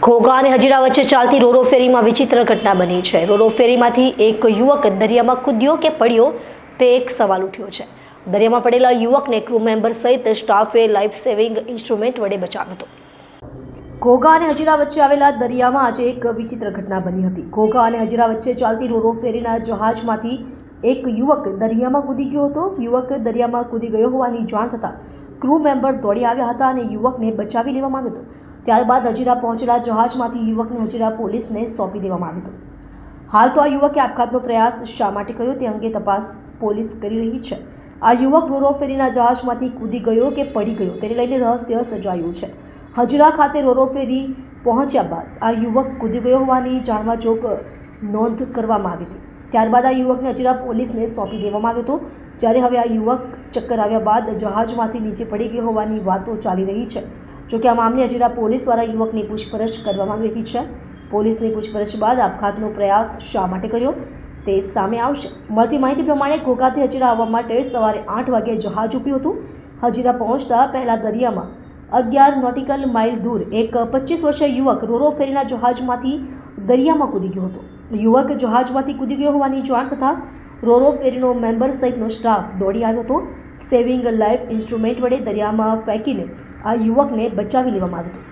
ઘોઘા અને હજીરા વચ્ચે ચાલતી રોરો ફેરીમાં વિચિત્ર ઘટના બની છે। રોરો ફેરીમાંથી એક યુવક દરિયામાં કૂદ્યો કે પડ્યો તે એક સવાલ ઉઠ્યો છે। દરિયામાં પડેલા યુવકને ક્રૂ મેમ્બર સહિત સ્ટાફે લાઈફ સેવિંગ ઇન્સ્ટ્રુમેન્ટ વડે બચાવ્યો હતો। ઘોઘા અને હજીરા વચ્ચે આવેલા દરિયામાં આજે એક વિચિત્ર ઘટના બની હતી। ઘોઘા અને હજીરા વચ્ચે ચાલતી રોરો ફેરીના જહાજમાંથી એક યુવક દરિયામાં કૂદી ગયો હતો। યુવક દરિયામાં કૂદી ગયો હોવાની જાણ થતાં ક્રૂ મેમ્બર દોડી આવ્યા હતા અને યુવકને બચાવી લેવામાં આવ્યો હતો। ત્યારબાદ હજીરા પહોંચેલા જહાજમાંથી યુવકને હજીરા પોલીસને સોંપી દેવામાં આવ્યો હતો। હાલ તો આ યુવકે આપઘાતનો પ્રયાસ શા માટે કર્યો તે અંગે તપાસ પોલીસ કરી રહી છે। આ યુવક રોરો ફેરીના જહાજમાંથી કૂદી ગયો કે પડી ગયો તેને લઈને રહસ્ય સર્જાયું છે। હજીરા ખાતે રોરો ફેરી પહોંચ્યા બાદ આ યુવક કૂદી ગયો હોવાની જાણવા જોગ નોંધ કરવામાં આવી હતી। ત્યારબાદ આ યુવકને હજીરા પોલીસને સોંપી દેવામાં આવ્યો હતો। જ્યારે હવે આ યુવક ચક્કર આવ્યા બાદ જહાજમાંથી નીચે પડી ગયો હોવાની વાતો ચાલી રહી છે। જોકે આ મામલે હજીરા પોલીસ દ્વારા યુવકની પૂછપરછ કરવામાં આવી રહી છે। પોલીસની પૂછપરછ બાદ આપઘાતનો પ્રયાસ શા માટે કર્યો તે સામે આવશે। મળતી માહિતી પ્રમાણે ઘોઘાથી હજીરા આવવા માટે સવારે 8 વાગ્યે જહાજ ઉભ્યું હતું। હજીરા પહોંચતા પહેલા દરિયામાં 11 નોટિકલ માઇલ દૂર એક 25 વર્ષીય યુવક રોરો ફેરીના જહાજમાંથી દરિયામાં કૂદી ગયો હતો। યુવક જહાજમાંથી કૂદી ગયો હોવાની જાણ થતાં રોરો ફેરીનો મેમ્બર સહિતનો સ્ટાફ દોડી આવ્યો હતો। સેવિંગ લાઈફ ઇન્સ્ટ્રુમેન્ટ વડે દરિયામાં ફેંકીને આ યુવકને બચાવી લેવામાં આવ્યો હતો।